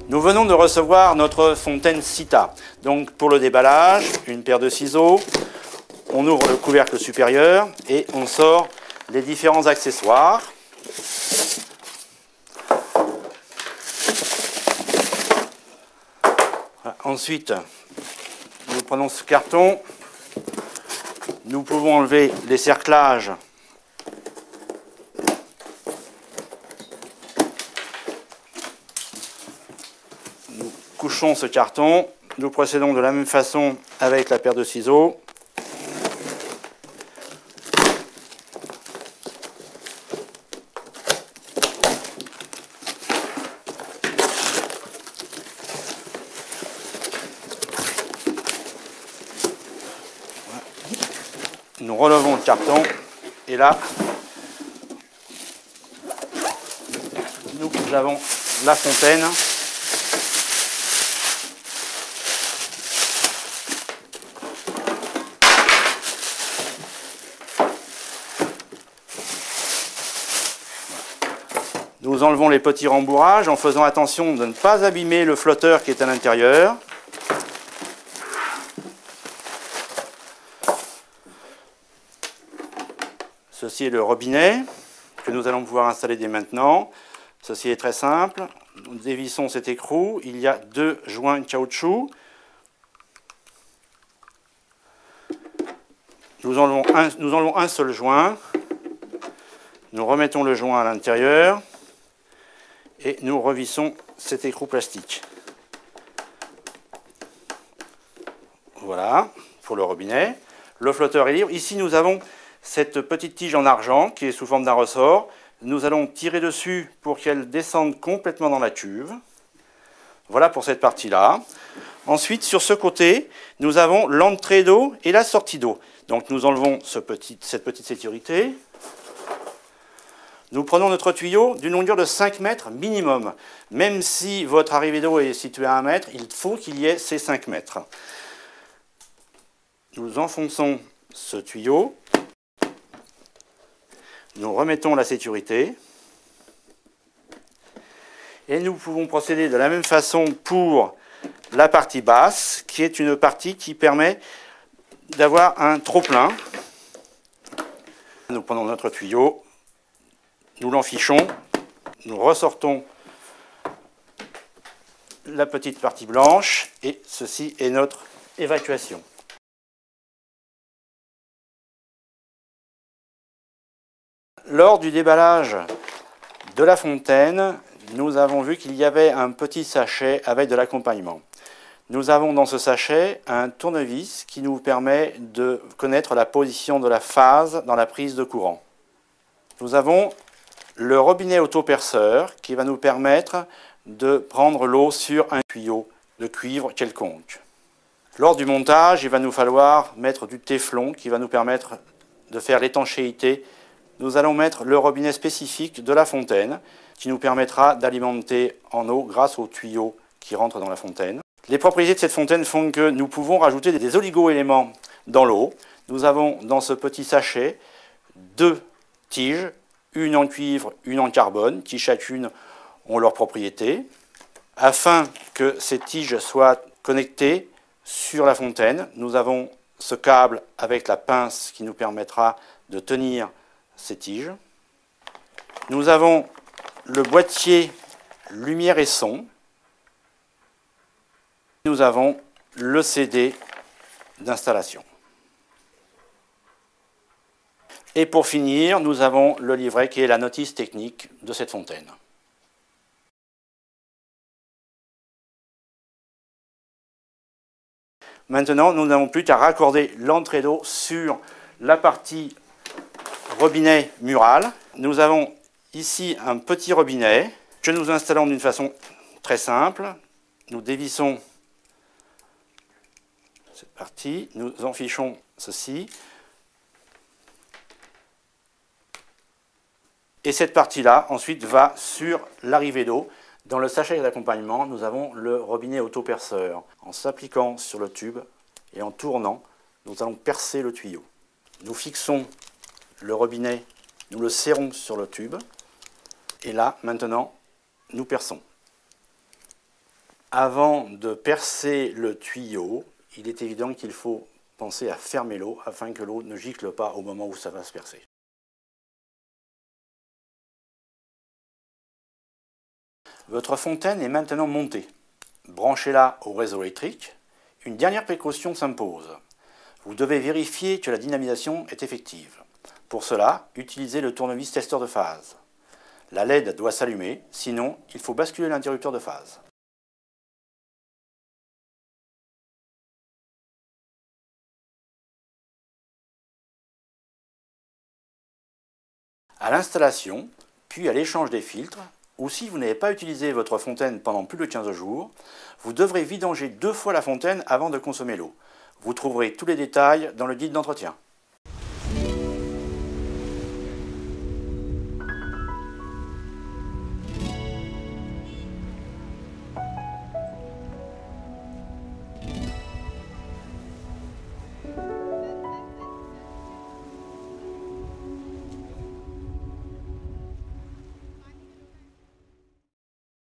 Nous venons de recevoir notre fontaine Sita. Donc pour le déballage, une paire de ciseaux, on ouvre le couvercle supérieur et on sort les différents accessoires. Ensuite, nous prenons ce carton, nous pouvons enlever les cerclages nous couchons ce carton, nous procédons de la même façon avec la paire de ciseaux. Nous relevons le carton et là, nous avons la fontaine. Nous enlevons les petits rembourrages en faisant attention de ne pas abîmer le flotteur qui est à l'intérieur. Ceci est le robinet que nous allons pouvoir installer dès maintenant. Ceci est très simple. Nous dévissons cet écrou. Il y a deux joints de caoutchouc. Nous enlevons un seul joint. Nous remettons le joint à l'intérieur et nous revissons cet écrou plastique. Voilà pour le robinet. Le flotteur est libre. Ici, nous avons cette petite tige en argent qui est sous forme d'un ressort. Nous allons tirer dessus pour qu'elle descende complètement dans la cuve. Voilà pour cette partie-là. Ensuite, sur ce côté, nous avons l'entrée d'eau et la sortie d'eau. Donc nous enlevons cette petite sécurité. Nous prenons notre tuyau d'une longueur de 5 mètres minimum. Même si votre arrivée d'eau est située à 1 mètre, il faut qu'il y ait ces 5 mètres. Nous enfonçons ce tuyau. Nous remettons la sécurité et nous pouvons procéder de la même façon pour la partie basse, qui est une partie qui permet d'avoir un trop-plein. Nous prenons notre tuyau, nous l'enfichons, nous ressortons la petite partie blanche et ceci est notre évacuation. Lors du déballage de la fontaine, nous avons vu qu'il y avait un petit sachet avec de l'accompagnement. Nous avons dans ce sachet un tournevis qui nous permet de connaître la position de la phase dans la prise de courant. Nous avons le robinet autoperceur qui va nous permettre de prendre l'eau sur un tuyau de cuivre quelconque. Lors du montage, il va nous falloir mettre du téflon qui va nous permettre de faire l'étanchéité. Nous allons mettre le robinet spécifique de la fontaine qui nous permettra d'alimenter en eau grâce aux tuyaux qui rentrent dans la fontaine. Les propriétés de cette fontaine font que nous pouvons rajouter des oligo-éléments dans l'eau. Nous avons dans ce petit sachet 2 tiges, une en cuivre, une en carbone, qui chacune ont leurs propriétés. Afin que ces tiges soient connectées sur la fontaine, nous avons ce câble avec la pince qui nous permettra de tenir ces tiges. Nous avons le boîtier lumière et son. Nous avons le CD d'installation. Et pour finir, nous avons le livret qui est la notice technique de cette fontaine. Maintenant, nous n'avons plus qu'à raccorder l'entrée d'eau sur la partie robinet mural. Nous avons ici un petit robinet que nous installons d'une façon très simple. Nous dévissons cette partie, nous enfichons ceci. Et cette partie-là, ensuite, va sur l'arrivée d'eau. Dans le sachet d'accompagnement, nous avons le robinet autoperceur. En s'appliquant sur le tube et en tournant, nous allons percer le tuyau. Nous fixons le robinet, nous le serrons sur le tube. Et là, maintenant, nous perçons. Avant de percer le tuyau, il est évident qu'il faut penser à fermer l'eau afin que l'eau ne gicle pas au moment où ça va se percer. Votre fontaine est maintenant montée. Branchez-la au réseau électrique. Une dernière précaution s'impose. Vous devez vérifier que la dynamisation est effective. Pour cela, utilisez le tournevis testeur de phase. La LED doit s'allumer, sinon il faut basculer l'interrupteur de phase. À l'installation, puis à l'échange des filtres, ou si vous n'avez pas utilisé votre fontaine pendant plus de 15 jours, vous devrez vidanger 2 fois la fontaine avant de consommer l'eau. Vous trouverez tous les détails dans le guide d'entretien.